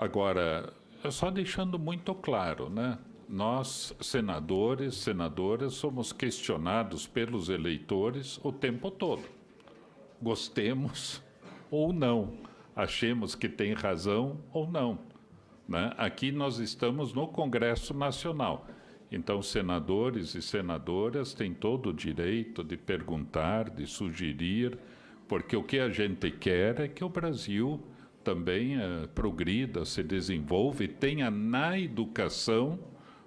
Agora, só deixando muito claro, né? Nós, senadores, senadoras, somos questionados pelos eleitores o tempo todo. Gostemos ou não, achemos que tem razão ou não, né? Aqui nós estamos no Congresso Nacional. Então, senadores e senadoras têm todo o direito de perguntar, de sugerir, porque o que a gente quer é que o Brasil também progrida, se desenvolva e tenha na educação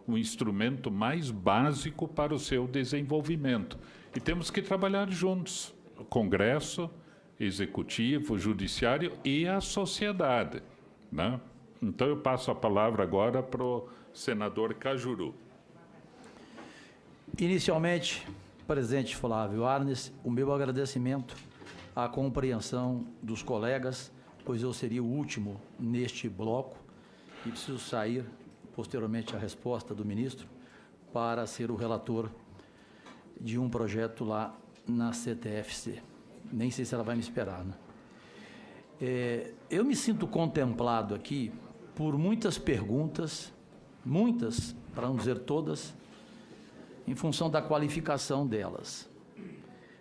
um instrumento mais básico para o seu desenvolvimento. E temos que trabalhar juntos, o Congresso, Executivo, Judiciário e a sociedade, né? Então, eu passo a palavra agora para o senador Cajuru. Inicialmente, presidente Flávio Arnes, o meu agradecimento à compreensão dos colegas, pois eu seria o último neste bloco e preciso sair, posteriormente à resposta do ministro, para ser o relator de um projeto lá na CTFC. Nem sei se ela vai me esperar, né? Eu me sinto contemplado aqui por muitas perguntas, muitas, para não dizer todas, em função da qualificação delas.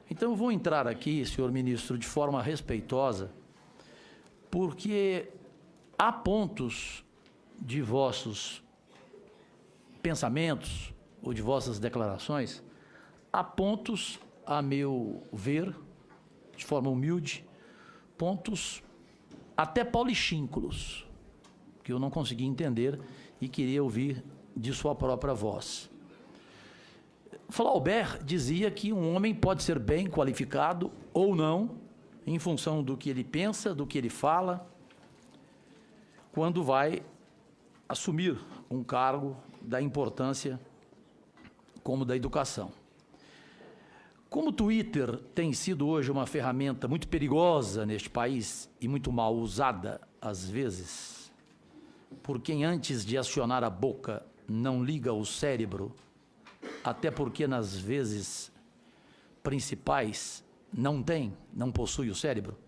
Então, eu vou entrar aqui, senhor ministro, de forma respeitosa, porque há pontos de vossos pensamentos ou de vossas declarações, há pontos, a meu ver, de forma humilde, pontos até polichínculos, que eu não consegui entender e queria ouvir de sua própria voz. Flaubert dizia que um homem pode ser bem qualificado ou não, em função do que ele pensa, do que ele fala, quando vai assumir um cargo da importância como da educação. Como o Twitter tem sido hoje uma ferramenta muito perigosa neste país e muito mal usada, às vezes, por quem antes de acionar a boca não liga o cérebro, até porque nas vezes principais não possui o cérebro,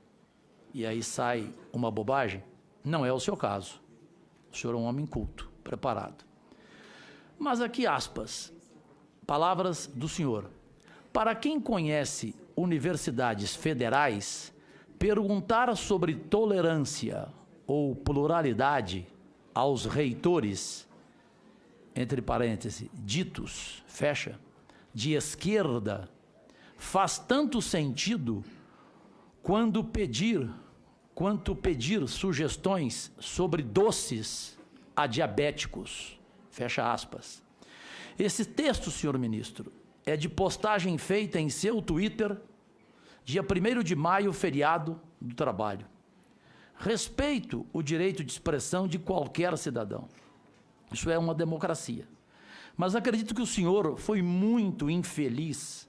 e aí sai uma bobagem, não é o seu caso. O senhor é um homem culto, preparado. Mas aqui aspas, palavras do senhor. Para quem conhece universidades federais, perguntar sobre tolerância ou pluralidade aos reitores, entre parênteses, ditos, fecha, de esquerda, faz tanto sentido quanto pedir sugestões sobre doces a diabéticos, fecha aspas. Esse texto, senhor ministro, é de postagem feita em seu Twitter, dia 1º de maio, feriado do trabalho. Respeito o direito de expressão de qualquer cidadão. Isso é uma democracia. Mas acredito que o senhor foi muito infeliz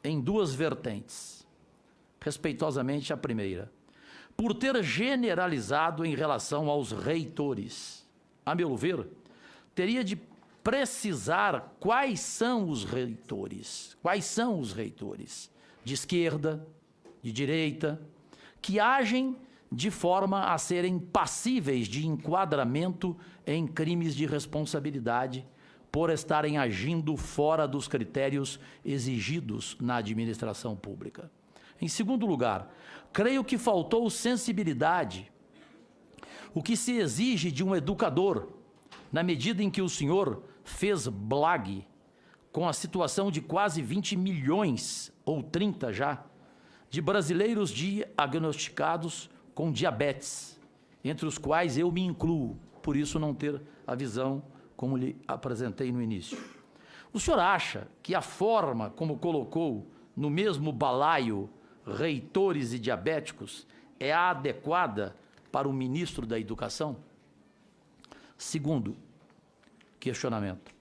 em duas vertentes. Respeitosamente, a primeira, por ter generalizado em relação aos reitores. A meu ver, teria de precisar quais são os reitores de esquerda, de direita, que agem de forma a serem passíveis de enquadramento em crimes de responsabilidade por estarem agindo fora dos critérios exigidos na administração pública. Em segundo lugar, creio que faltou sensibilidade, o que se exige de um educador, na medida em que o senhor fez blague com a situação de quase 20 milhões, ou 30 já, de brasileiros diagnosticados com diabetes, entre os quais eu me incluo, por isso não ter a visão como lhe apresentei no início. O senhor acha que a forma como colocou no mesmo balaio reitores e diabéticos é a adequada para o ministro da Educação? Segundo questionamento.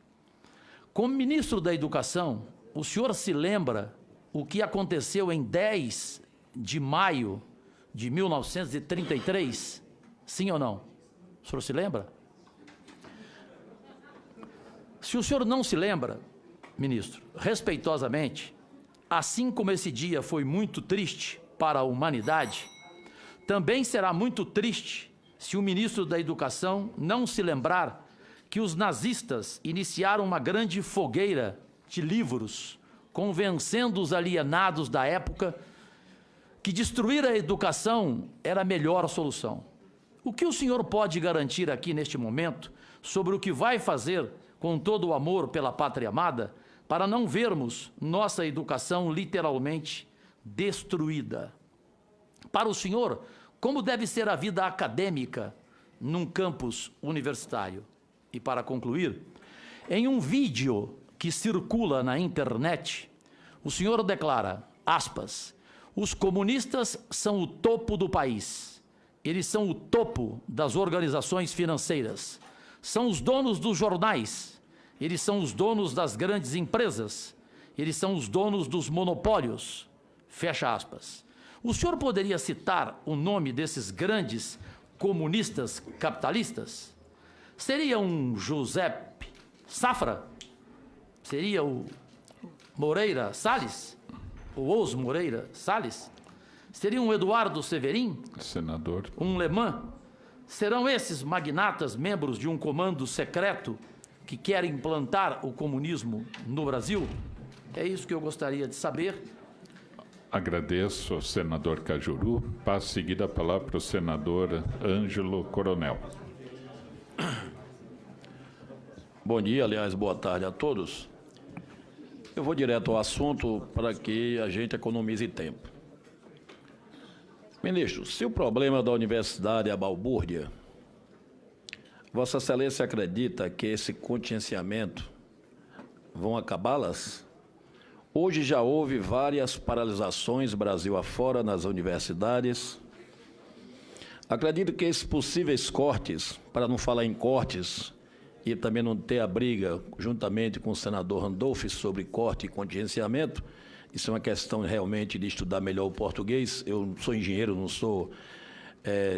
Como ministro da Educação, o senhor se lembra o que aconteceu em 10 de maio de 1933? Sim ou não? O senhor se lembra? Se o senhor não se lembra, ministro, respeitosamente, assim como esse dia foi muito triste para a humanidade, também será muito triste se o ministro da Educação não se lembrar que os nazistas iniciaram uma grande fogueira de livros, convencendo os alienados da época que destruir a educação era a melhor solução. O que o senhor pode garantir aqui neste momento sobre o que vai fazer com todo o amor pela pátria amada para não vermos nossa educação literalmente destruída? Para o senhor, como deve ser a vida acadêmica num campus universitário? E para concluir, em um vídeo que circula na internet, o senhor declara, aspas, os comunistas são o topo do país, eles são o topo das organizações financeiras, são os donos dos jornais, eles são os donos das grandes empresas, eles são os donos dos monopólios, fecha aspas. O senhor poderia citar o nome desses grandes comunistas capitalistas? Seria um José Safra? Seria o Moreira Salles? O Os Moreira Salles? Seria um Eduardo Severin? Senador. Um Leman? Serão esses magnatas membros de um comando secreto que querem implantar o comunismo no Brasil? É isso que eu gostaria de saber. Agradeço ao senador Cajuru. Passo a seguir a palavra para o senador Ângelo Coronel. Bom dia, aliás, boa tarde a todos. Eu vou direto ao assunto para que a gente economize tempo. Ministro, se o problema da universidade é a balbúrdia, Vossa Excelência acredita que esse contingenciamento vão acabá-las? Hoje já houve várias paralisações Brasil afora nas universidades. Acredito que esses possíveis cortes, para não falar em cortes, e também não ter a briga juntamente com o senador Randolph sobre corte e contingenciamento, isso é uma questão realmente de estudar melhor o português. Eu não sou engenheiro, não sou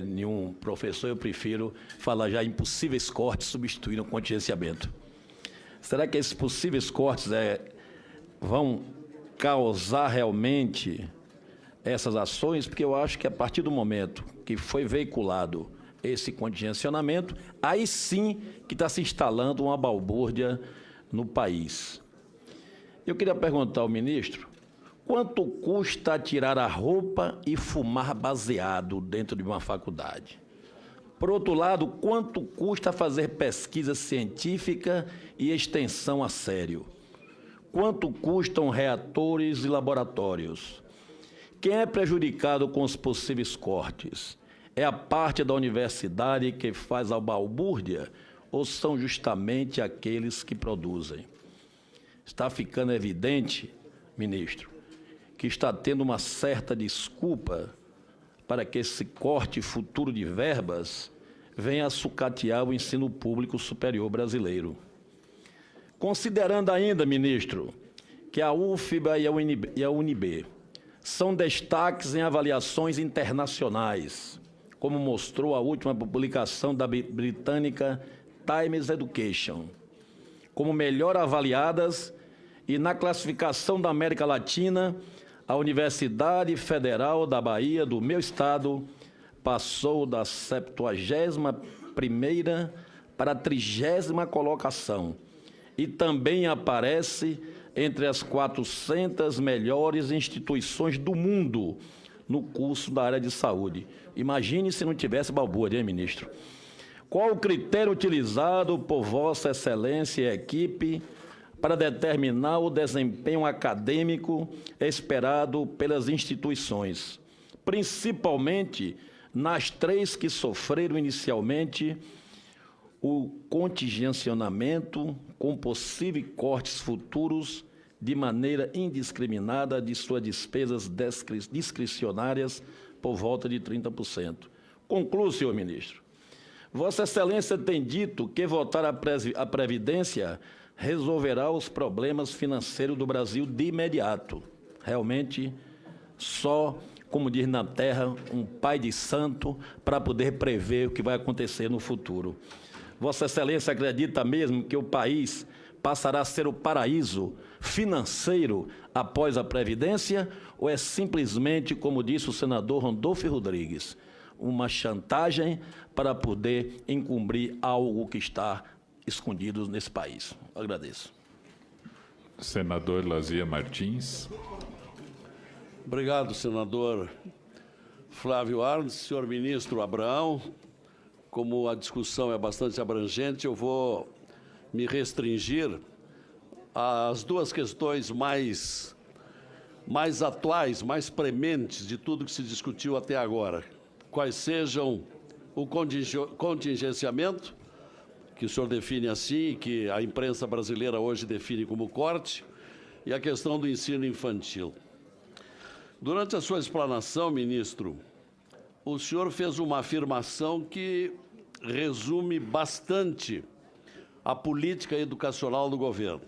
nenhum professor, eu prefiro falar já em possíveis cortes substituindo o contingenciamento. Será que esses possíveis cortes vão causar realmente essas ações? Porque eu acho que a partir do momento que foi veiculado esse contingenciamento, aí sim que está se instalando uma balbúrdia no país. Eu queria perguntar ao ministro, quanto custa tirar a roupa e fumar baseado dentro de uma faculdade? Por outro lado, quanto custa fazer pesquisa científica e extensão a sério? Quanto custam reatores e laboratórios? Quem é prejudicado com os possíveis cortes? É a parte da universidade que faz a balbúrdia ou são justamente aqueles que produzem? Está ficando evidente, ministro, que está tendo uma certa desculpa para que esse corte futuro de verbas venha a sucatear o ensino público superior brasileiro. Considerando ainda, ministro, que a UFBA e a UNB são destaques em avaliações internacionais, como mostrou a última publicação da britânica Times Education, como melhor avaliadas, e na classificação da América Latina, a Universidade Federal da Bahia, do meu estado, passou da 71ª para a 30ª colocação e também aparece entre as 400 melhores instituições do mundo no curso da área de saúde. Imagine se não tivesse balbúrdia, hein, ministro? Qual o critério utilizado por Vossa Excelência e equipe para determinar o desempenho acadêmico esperado pelas instituições, principalmente nas 3 que sofreram inicialmente o contingenciamento com possíveis cortes futuros de maneira indiscriminada de suas despesas discricionárias por volta de 30%. Concluo, senhor ministro. Vossa Excelência tem dito que votar a Previdência resolverá os problemas financeiros do Brasil de imediato. Realmente, só, como diz na terra, um pai de santo para poder prever o que vai acontecer no futuro. Vossa Excelência acredita mesmo que o país passará a ser o paraíso financeiro após a Previdência, ou é simplesmente, como disse o senador Randolph Rodrigues, uma chantagem para poder encobrir algo que está escondido nesse país. Agradeço. Senador Lazia Martins. Obrigado, senador Flávio Arnes. Senhor ministro Abraão, como a discussão é bastante abrangente, eu vou me restringir às duas questões mais atuais, mais prementes de tudo que se discutiu até agora. Quais sejam o contingenciamento, que o senhor define assim, que a imprensa brasileira hoje define como corte, e a questão do ensino infantil. Durante a sua explanação, ministro, o senhor fez uma afirmação que resume bastante a política educacional do governo.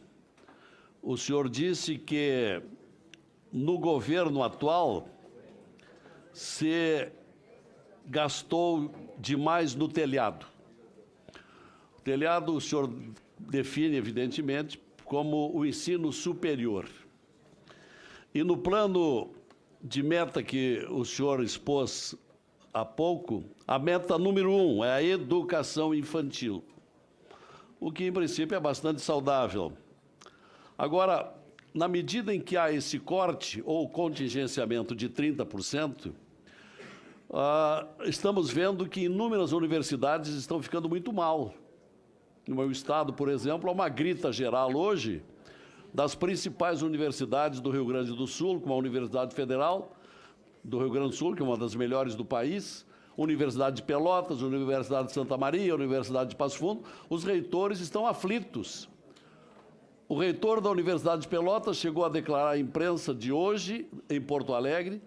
O senhor disse que no governo atual se gastou demais no telhado. O telhado o senhor define, evidentemente, como o ensino superior. E no plano de meta que o senhor expôs há pouco, a meta número 1 é a educação infantil, o que, em princípio, é bastante saudável. Agora, na medida em que há esse corte ou contingenciamento de 30%, estamos vendo que inúmeras universidades estão ficando muito mal. No meu estado, por exemplo, há uma grita geral hoje das principais universidades do Rio Grande do Sul, como a Universidade Federal do Rio Grande do Sul, que é uma das melhores do país, Universidade de Pelotas, Universidade de Santa Maria, Universidade de Passo Fundo. Os reitores estão aflitos. O reitor da Universidade de Pelotas chegou a declarar à imprensa de hoje, em Porto Alegre,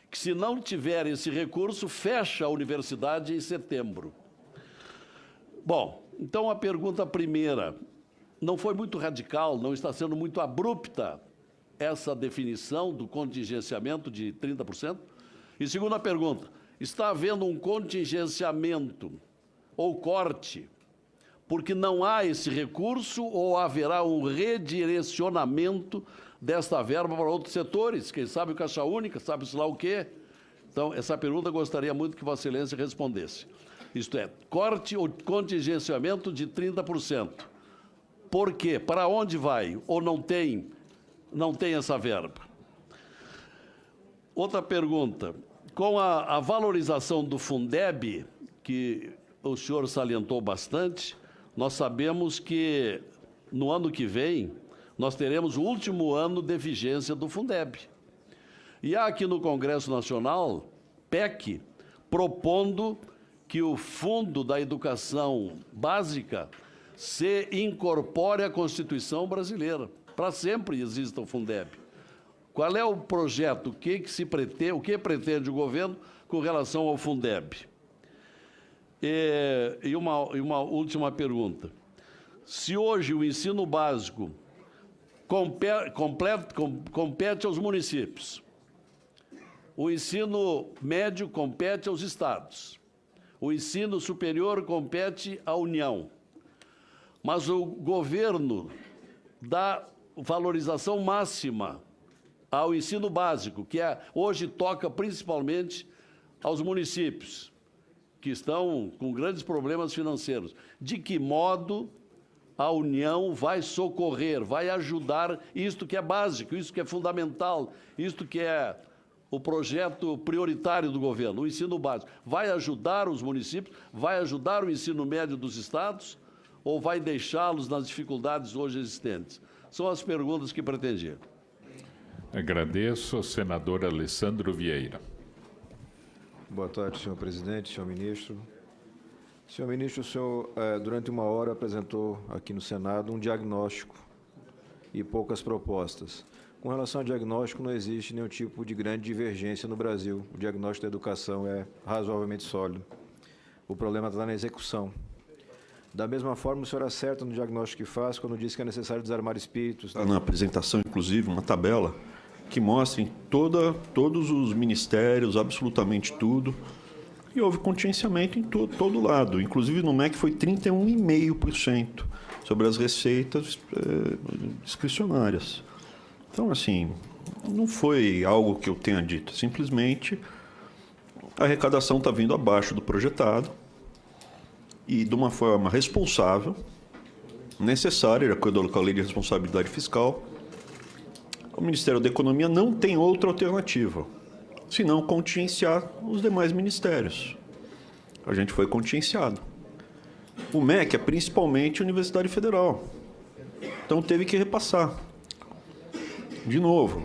que se não tiver esse recurso, fecha a universidade em setembro. Bom, então a pergunta primeira, não foi muito radical, não está sendo muito abrupta essa definição do contingenciamento de 30%? E segunda pergunta, está havendo um contingenciamento ou corte porque não há esse recurso ou haverá um redirecionamento desta verba para outros setores? Quem sabe o Caixa Única, sabe-se lá o quê? Então, essa pergunta eu gostaria muito que Vossa Excelência respondesse. Isto é, corte ou contingenciamento de 30%. Por quê? Para onde vai? Ou não tem essa verba? Outra pergunta. Com a valorização do Fundeb, que o senhor salientou bastante, nós sabemos que no ano que vem nós teremos o último ano de vigência do Fundeb. E há aqui no Congresso Nacional, PEC, propondo que o Fundo da Educação Básica se incorpore à Constituição brasileira. Para sempre exista o Fundeb. Qual é o projeto? O que pretende o governo com relação ao Fundeb? E uma última pergunta. Se hoje o ensino básico compete aos municípios, o ensino médio compete aos estados, o ensino superior compete à União, mas o governo dá valorização máxima ao ensino básico, que hoje toca principalmente aos municípios, que estão com grandes problemas financeiros. De que modo a União vai socorrer, vai ajudar isto que é básico, isto que é fundamental, isto que é o projeto prioritário do governo, o ensino básico? Vai ajudar os municípios, vai ajudar o ensino médio dos estados ou vai deixá-los nas dificuldades hoje existentes? São as perguntas que pretendia. Agradeço ao senador Alessandro Vieira. Boa tarde, senhor presidente, senhor ministro. Senhor ministro, o senhor, durante uma hora, apresentou aqui no Senado um diagnóstico e poucas propostas. Com relação ao diagnóstico, não existe nenhum tipo de grande divergência no Brasil. O diagnóstico da educação é razoavelmente sólido. O problema está na execução. Da mesma forma, o senhor acerta no diagnóstico que faz quando diz que é necessário desarmar espíritos. Na apresentação, inclusive, uma tabela que mostra em todos os ministérios, absolutamente tudo, e houve contingenciamento em todo lado. Inclusive, no MEC foi 31,5% sobre as receitas discricionárias. Então, assim, não foi algo que eu tenha dito, simplesmente a arrecadação está vindo abaixo do projetado e de uma forma responsável, necessária, de acordo com a Lei de Responsabilidade Fiscal, o Ministério da Economia não tem outra alternativa, senão contingenciar os demais ministérios. A gente foi contingenciado. O MEC é principalmente a Universidade Federal, então teve que repassar. De novo,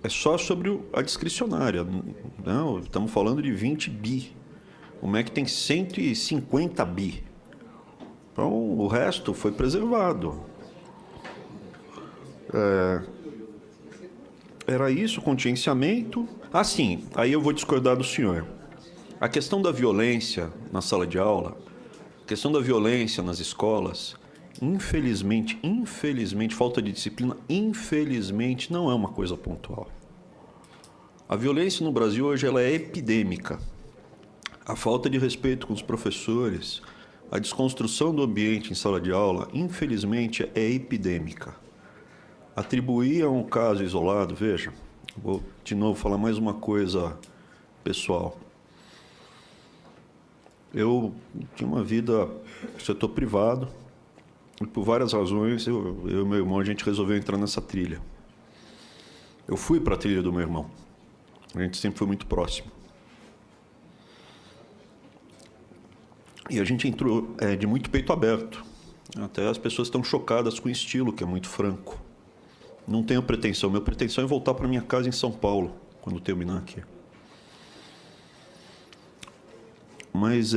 é só sobre a discricionária. Não, estamos falando de 20 bi. O MEC tem 150 bi. Então, o resto foi preservado. Era isso, contingenciamento. Ah, sim, aí eu vou discordar do senhor. A questão da violência na sala de aula, a questão da violência nas escolas, infelizmente, falta de disciplina, infelizmente, não é uma coisa pontual. A violência no Brasil hoje ela é epidêmica. A falta de respeito com os professores, a desconstrução do ambiente em sala de aula, infelizmente, é epidêmica. Atribuir a um caso isolado, veja, vou de novo falar mais uma coisa pessoal. Eu tinha uma vida no setor privado e por várias razões eu e meu irmão a gente resolveu entrar nessa trilha. Eu fui para a trilha do meu irmão. A gente sempre foi muito próximo. E a gente entrou de muito peito aberto. Até as pessoas estão chocadas com o estilo, que é muito franco. Não tenho pretensão. Minha pretensão é voltar para minha casa em São Paulo, quando terminar aqui. Mas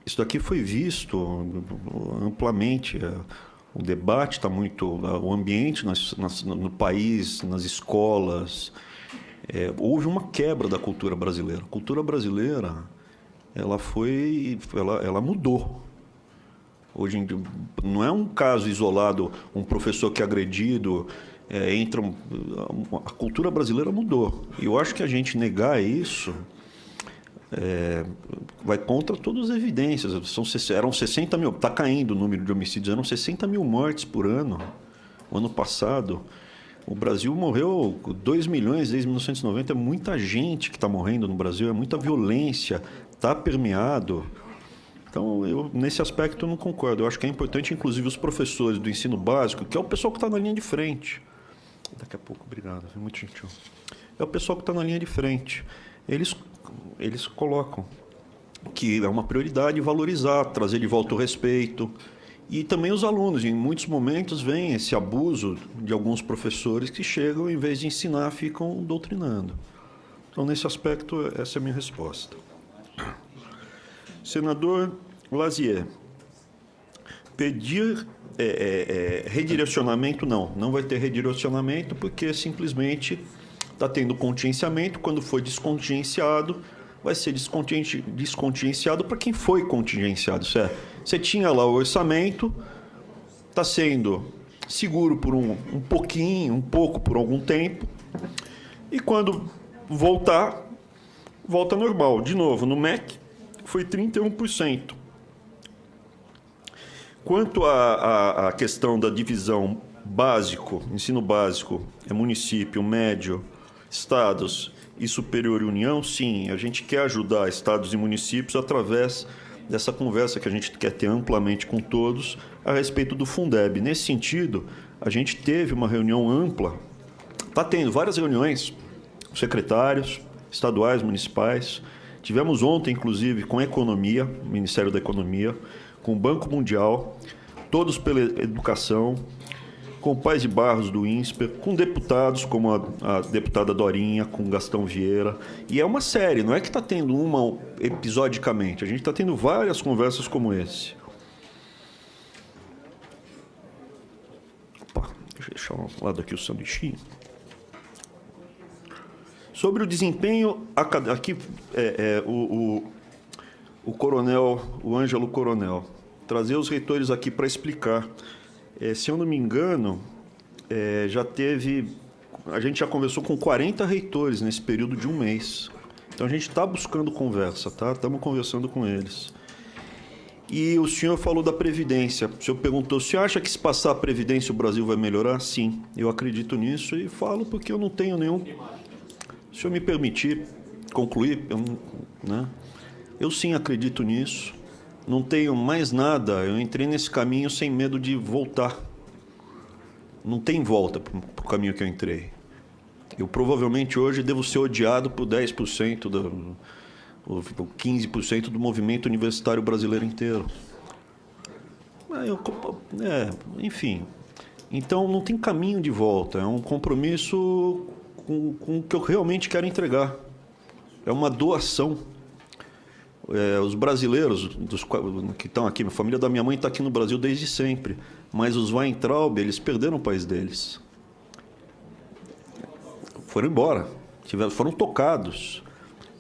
isso daqui foi visto amplamente. O debate está muito... O ambiente no país, nas escolas... houve uma quebra da cultura brasileira. A cultura brasileira, ela mudou. Hoje em dia, não é um caso isolado, um professor que é agredido, a cultura brasileira mudou. E eu acho que a gente negar isso vai contra todas as evidências. Eram 60 mil, está caindo o número de homicídios, eram 60 mil mortes por ano. O ano passado, o Brasil morreu 2 milhões desde 1990, é muita gente que está morrendo no Brasil, é muita violência, está permeado. Então, eu, nesse aspecto, eu não concordo. Eu acho que é importante, inclusive, os professores do ensino básico, que é o pessoal que está na linha de frente. Daqui a pouco, obrigado, foi muito gentil. É o pessoal que está na linha de frente. Eles colocam que é uma prioridade valorizar, trazer de volta o respeito. E também os alunos. Em muitos momentos vem esse abuso de alguns professores que chegam, em vez de ensinar, ficam doutrinando. Então, nesse aspecto, essa é a minha resposta. Senador Lazier, pedir redirecionamento, não vai ter redirecionamento, porque simplesmente está tendo contingenciamento. Quando for descontingenciado, vai ser descontingenciado para quem foi contingenciado. Você tinha lá o orçamento, está sendo seguro por um pouco por algum tempo, e quando volta normal. De novo, no MEC, foi 31%. Quanto à questão da divisão básico, ensino básico, município, médio, estados e superior e união, sim, a gente quer ajudar estados e municípios através dessa conversa que a gente quer ter amplamente com todos a respeito do Fundeb. Nesse sentido, a gente teve uma reunião ampla, está tendo várias reuniões, secretários estaduais, municipais. Tivemos ontem, inclusive, com a Economia, Ministério da Economia, com o Banco Mundial, todos pela educação, com o Paz de Barros do INSPER, com deputados como a deputada Dorinha, com Gastão Vieira. E é uma série, não é que está tendo uma episodicamente, a gente está tendo várias conversas como esse. Opa, deixa eu deixar ao lado aqui o sanduichinho. Sobre o desempenho, aqui o coronel, o Ângelo Coronel, trazer os reitores aqui para explicar. Se eu não me engano, a gente já conversou com 40 reitores nesse período de um mês. Então, a gente está buscando conversa, tá? Estamos conversando com eles. E o senhor falou da Previdência. O senhor perguntou, se acha que se passar a Previdência o Brasil vai melhorar? Sim, eu acredito nisso e falo porque eu não tenho nenhum... Se o senhor me permitir, concluir, né? Eu sim acredito nisso. Não tenho mais nada. Eu entrei nesse caminho sem medo de voltar. Não tem volta para o caminho que eu entrei. Eu provavelmente hoje devo ser odiado por 10%, ou 15% do movimento universitário brasileiro inteiro. Enfim. Então não tem caminho de volta. É um compromisso com o que eu realmente quero entregar. É uma doação. Os brasileiros que estão aqui, a família da minha mãe está aqui no Brasil desde sempre, mas os Weintraub, eles perderam o país deles. Foram embora, foram tocados.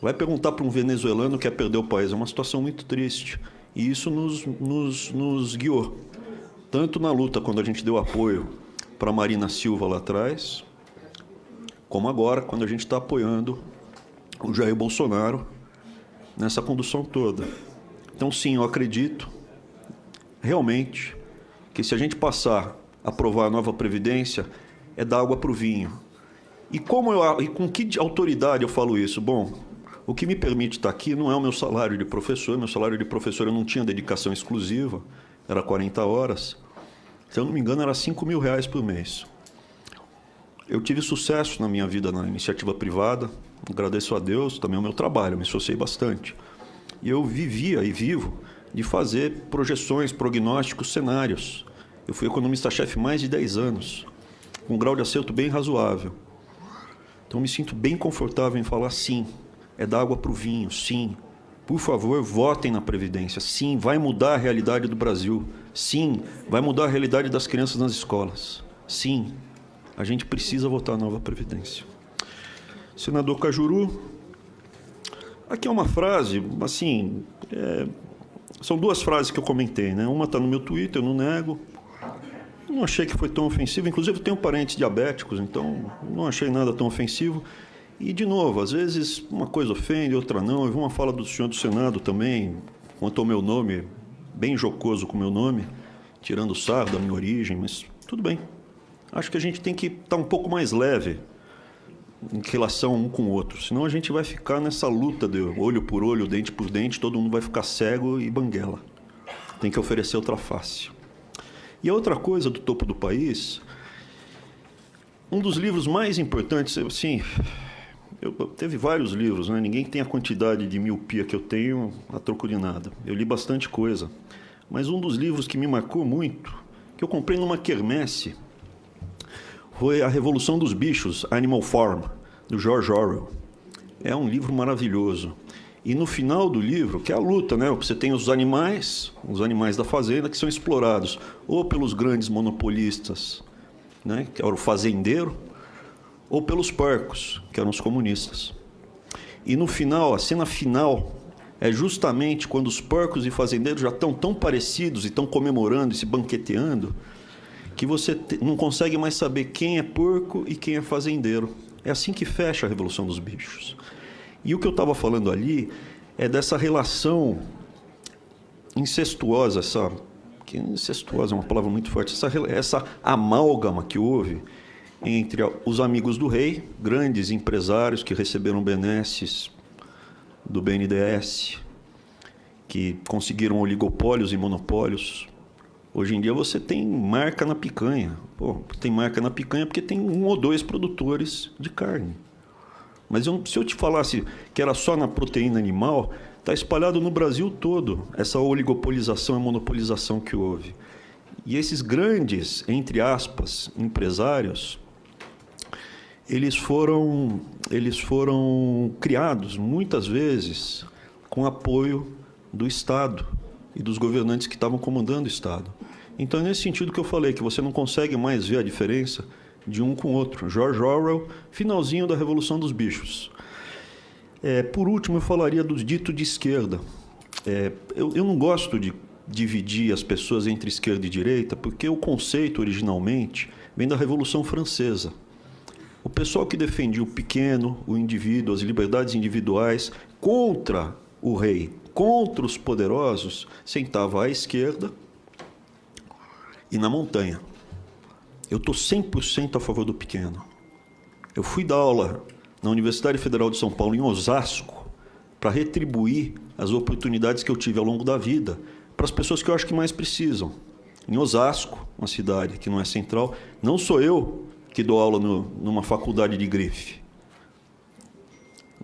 Vai perguntar para um venezuelano que quer perder o país, é uma situação muito triste. E isso nos guiou, tanto na luta, quando a gente deu apoio para a Marina Silva lá atrás, como agora, quando a gente está apoiando o Jair Bolsonaro nessa condução toda. Então, sim, eu acredito realmente que se a gente passar a aprovar a nova Previdência, é dar água para o vinho. E com que autoridade eu falo isso? Bom, o que me permite estar aqui não é o meu salário de professor. Meu salário de professor eu não tinha dedicação exclusiva, era 40 horas. Se eu não me engano, era R$5.000 por mês. Eu tive sucesso na minha vida na iniciativa privada, agradeço a Deus, também o meu trabalho, me esforcei bastante. E eu vivia e vivo de fazer projeções, prognósticos, cenários. Eu fui economista-chefe mais de 10 anos, com um grau de acerto bem razoável. Então, me sinto bem confortável em falar sim, é dar água para o vinho, sim. Por favor, votem na Previdência. Sim, vai mudar a realidade do Brasil. Sim, vai mudar a realidade das crianças nas escolas. Sim, a gente precisa votar a nova Previdência. Senador Cajuru, aqui é uma frase, assim, são duas frases que eu comentei, né? Uma está no meu Twitter, eu não nego. Não achei que foi tão ofensivo. Inclusive, eu tenho parentes diabéticos, então não achei nada tão ofensivo. E, de novo, às vezes uma coisa ofende, outra não. Eu vi uma fala do senhor do Senado também, quanto ao meu nome, bem jocoso com o meu nome, tirando o sarro da minha origem, mas tudo bem. Acho que a gente tem que estar um pouco mais leve em relação um com o outro, senão a gente vai ficar nessa luta de olho por olho, dente por dente, todo mundo vai ficar cego e banguela. Tem que oferecer outra face. E a outra coisa do topo do país, um dos livros mais importantes, assim, teve vários livros, né? Ninguém tem a quantidade de miopia que eu tenho a troco de nada. Eu li bastante coisa, mas um dos livros que me marcou muito, que eu comprei numa quermesse, foi A Revolução dos Bichos, Animal Farm, do George Orwell. É um livro maravilhoso. E no final do livro, que é a luta, né? Você tem os animais da fazenda, que são explorados ou pelos grandes monopolistas, né? Que era o fazendeiro, ou pelos porcos, que eram os comunistas. E no final, a cena final, é justamente quando os porcos e fazendeiros já estão tão parecidos e estão comemorando e se banqueteando, que você não consegue mais saber quem é porco e quem é fazendeiro. É assim que fecha a Revolução dos Bichos. E o que eu estava falando ali é dessa relação incestuosa, que incestuosa é uma palavra muito forte, essa amálgama que houve entre os amigos do rei, grandes empresários que receberam benesses do BNDES, que conseguiram oligopólios e monopólios. Hoje em dia você tem marca na picanha. Pô, tem marca na picanha porque tem 1 ou 2 produtores de carne. Mas se eu te falasse que era só na proteína animal, está espalhado no Brasil todo essa oligopolização e monopolização que houve. E esses grandes, entre aspas, empresários, eles foram criados, muitas vezes, com apoio do Estado e dos governantes que estavam comandando o Estado. Então, é nesse sentido que eu falei, que você não consegue mais ver a diferença de um com o outro. George Orwell, finalzinho da Revolução dos Bichos. Por último, eu falaria do dito de esquerda. Eu não gosto de dividir as pessoas entre esquerda e direita, porque o conceito, originalmente, vem da Revolução Francesa. O pessoal que defendia o pequeno, o indivíduo, as liberdades individuais, contra o rei, contra os poderosos, sentava à esquerda e na montanha. Eu estou 100% a favor do pequeno. Eu fui dar aula na Universidade Federal de São Paulo, em Osasco, para retribuir as oportunidades que eu tive ao longo da vida para as pessoas que eu acho que mais precisam. Em Osasco, uma cidade que não é central, não sou eu que dou aula numa faculdade de grife.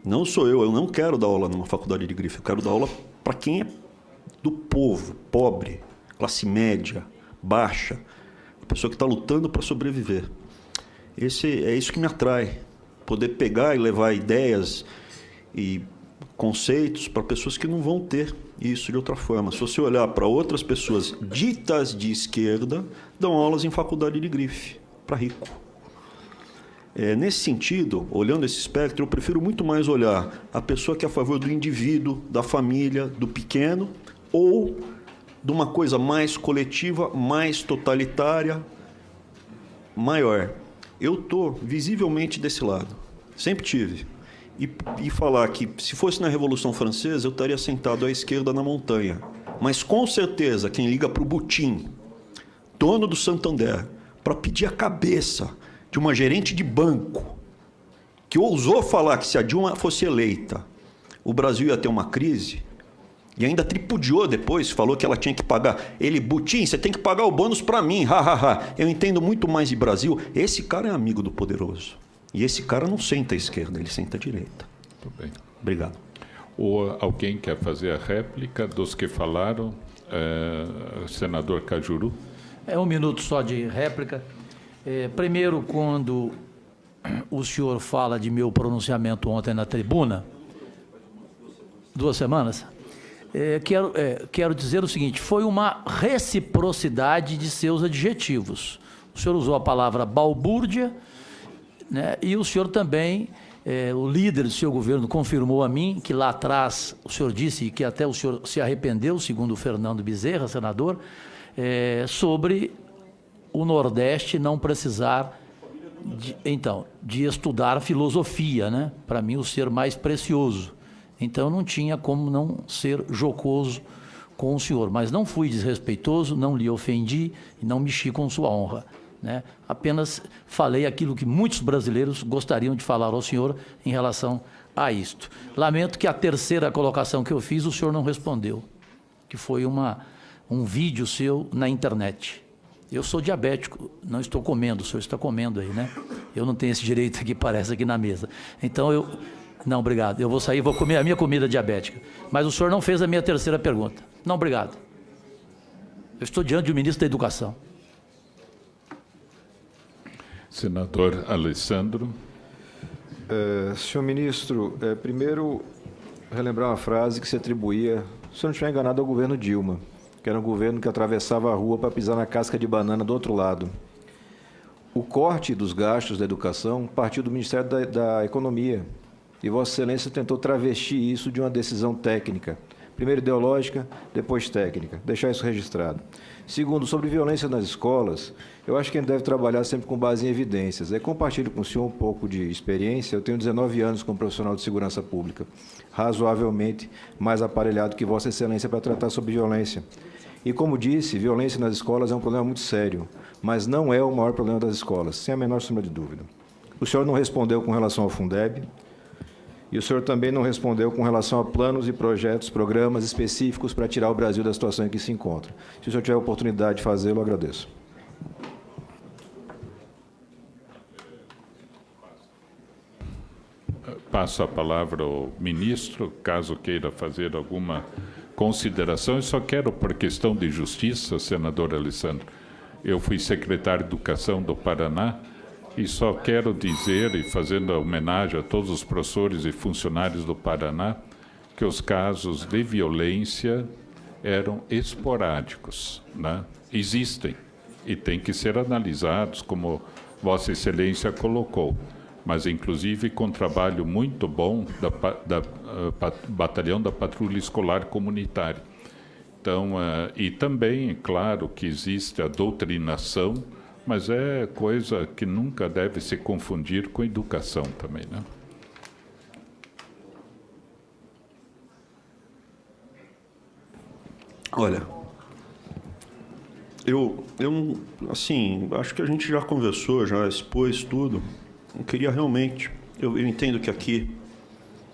Não sou eu não quero dar aula numa faculdade de grife, eu quero dar aula para quem é do povo, pobre, classe média, baixa, a pessoa que está lutando para sobreviver. É isso que me atrai, poder pegar e levar ideias e conceitos para pessoas que não vão ter isso de outra forma. Se você olhar para outras pessoas ditas de esquerda, dão aulas em faculdade de grife, para rico. Nesse sentido, olhando esse espectro, eu prefiro muito mais olhar a pessoa que é a favor do indivíduo, da família, do pequeno, ou de uma coisa mais coletiva, mais totalitária, maior. Eu estou visivelmente desse lado. Sempre tive. E falar que, se fosse na Revolução Francesa, eu estaria sentado à esquerda na montanha. Mas, com certeza, quem liga para o Butim, dono do Santander, para pedir a cabeça de uma gerente de banco, que ousou falar que se a Dilma fosse eleita, o Brasil ia ter uma crise, e ainda tripudiou depois, falou que ela tinha que pagar. Ele, Butim, você tem que pagar o bônus para mim, Eu entendo muito mais de Brasil. Esse cara é amigo do poderoso. E esse cara não senta à esquerda, ele senta à direita. Muito bem. Obrigado. Ou alguém quer fazer a réplica dos que falaram? Senador Cajuru. Um minuto só de réplica. Primeiro, quando o senhor fala de meu pronunciamento ontem na tribuna, 2 semanas, quero dizer o seguinte, foi uma reciprocidade de seus adjetivos. O senhor usou a palavra balbúrdia, né, e o senhor também, o líder do seu governo, confirmou a mim que lá atrás o senhor disse que até o senhor se arrependeu, segundo o Fernando Bezerra, senador, sobre o Nordeste não precisar de estudar filosofia, né? Para mim, o ser mais precioso. Então, não tinha como não ser jocoso com o senhor. Mas não fui desrespeitoso, não lhe ofendi e não mexi com sua honra, né? Apenas falei aquilo que muitos brasileiros gostariam de falar ao senhor em relação a isto. Lamento que a terceira colocação que eu fiz, o senhor não respondeu, que foi um vídeo seu na internet. Eu sou diabético, não estou comendo, o senhor está comendo aí, né? Eu não tenho esse direito aqui, parece, aqui na mesa. Então, não, obrigado. Eu vou sair, vou comer a minha comida diabética. Mas o senhor não fez a minha terceira pergunta. Não, obrigado. Eu estou diante do ministro da Educação. Senador Alessandro. Senhor ministro, primeiro, relembrar uma frase que se atribuía, se eu não estiver enganado, ao governo Dilma, que era um governo que atravessava a rua para pisar na casca de banana do outro lado. O corte dos gastos da educação partiu do Ministério da Economia, e Vossa Excelência tentou travestir isso de uma decisão técnica. Primeiro ideológica, depois técnica. Deixar isso registrado. Segundo, sobre violência nas escolas, eu acho que a gente deve trabalhar sempre com base em evidências. Compartilho com o senhor um pouco de experiência. Eu tenho 19 anos como profissional de segurança pública, razoavelmente mais aparelhado que Vossa Excelência para tratar sobre violência. E, como disse, violência nas escolas é um problema muito sério, mas não é o maior problema das escolas, sem a menor sombra de dúvida. O senhor não respondeu com relação ao Fundeb, e o senhor também não respondeu com relação a planos e projetos, programas específicos para tirar o Brasil da situação em que se encontra. Se o senhor tiver a oportunidade de fazê-lo, eu agradeço. Passo a palavra ao ministro, caso queira fazer alguma consideração. Eu só quero, por questão de justiça, senador Alessandro, eu fui secretário de Educação do Paraná, e só quero dizer, e fazendo homenagem a todos os professores e funcionários do Paraná, que os casos de violência eram esporádicos, né? Existem e têm que ser analisados, como Vossa Excelência colocou, mas inclusive com trabalho muito bom da Batalhão da Patrulha Escolar Comunitária. Então, e também, claro, que existe a doutrinação, mas é coisa que nunca deve se confundir com educação também, né? Olha, eu assim, acho que a gente já conversou, já expôs tudo. Eu queria realmente eu entendo que aqui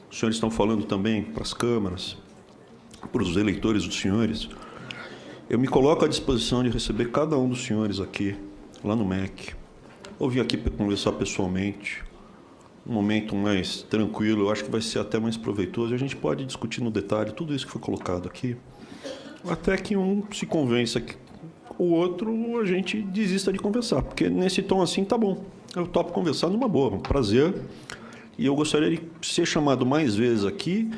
os senhores estão falando também para as câmaras, para os eleitores dos senhores. Eu me coloco à disposição de receber cada um dos senhores aqui, lá no MEC. Ou vir aqui para conversar pessoalmente, um momento mais tranquilo, eu acho que vai ser até mais proveitoso. A gente pode discutir no detalhe tudo isso que foi colocado aqui, até que um se convença que o outro a gente desista de conversar, porque nesse tom assim tá bom. Eu topo conversar numa boa, um prazer. E eu gostaria de ser chamado mais vezes aqui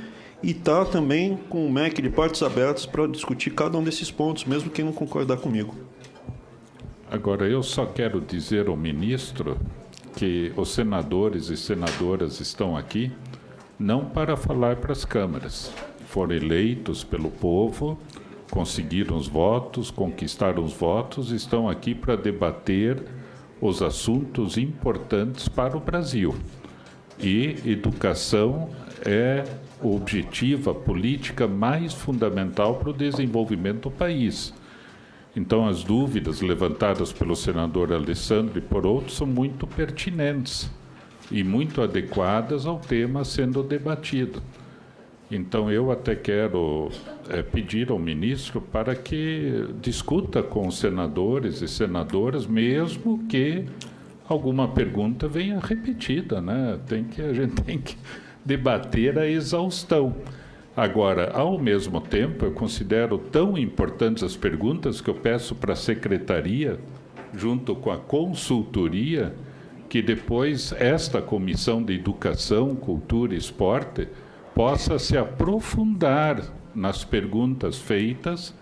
e estar também com o MEC de portas abertas para discutir cada um desses pontos, mesmo quem não concordar comigo. Agora, eu só quero dizer ao ministro que os senadores e senadoras estão aqui não para falar para as câmaras. Foram eleitos pelo povo, conseguiram os votos, conquistaram os votos, estão aqui para debater os assuntos importantes para o Brasil. E educação é o objetivo, a política mais fundamental para o desenvolvimento do país. Então, as dúvidas levantadas pelo senador Alessandro e por outros são muito pertinentes e muito adequadas ao tema sendo debatido. Então, eu até quero pedir ao ministro para que discuta com os senadores e senadoras, mesmo que alguma pergunta venha repetida, né? A gente tem que debater a exaustão. Agora, ao mesmo tempo, eu considero tão importantes as perguntas que eu peço para a secretaria, junto com a consultoria, que depois esta Comissão de Educação, Cultura e Esporte possa se aprofundar nas perguntas feitas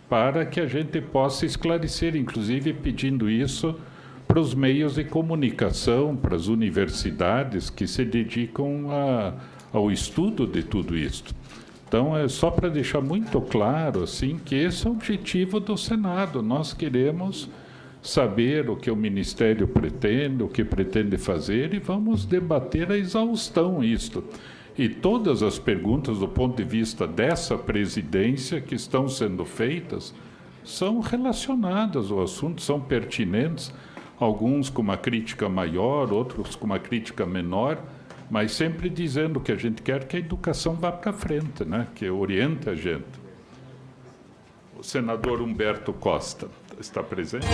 para que a gente possa esclarecer, inclusive pedindo isso para os meios de comunicação, para as universidades que se dedicam ao estudo de tudo isso. Então, é só para deixar muito claro assim, que esse é o objetivo do Senado. Nós queremos saber o que o Ministério pretende, o que pretende fazer, e vamos debater a exaustão isto. E todas as perguntas, do ponto de vista dessa presidência, que estão sendo feitas, são relacionadas ao assunto, são pertinentes, alguns com uma crítica maior, outros com uma crítica menor, mas sempre dizendo que a gente quer que a educação vá para frente, né? Que oriente a gente. O senador Humberto Costa está presente?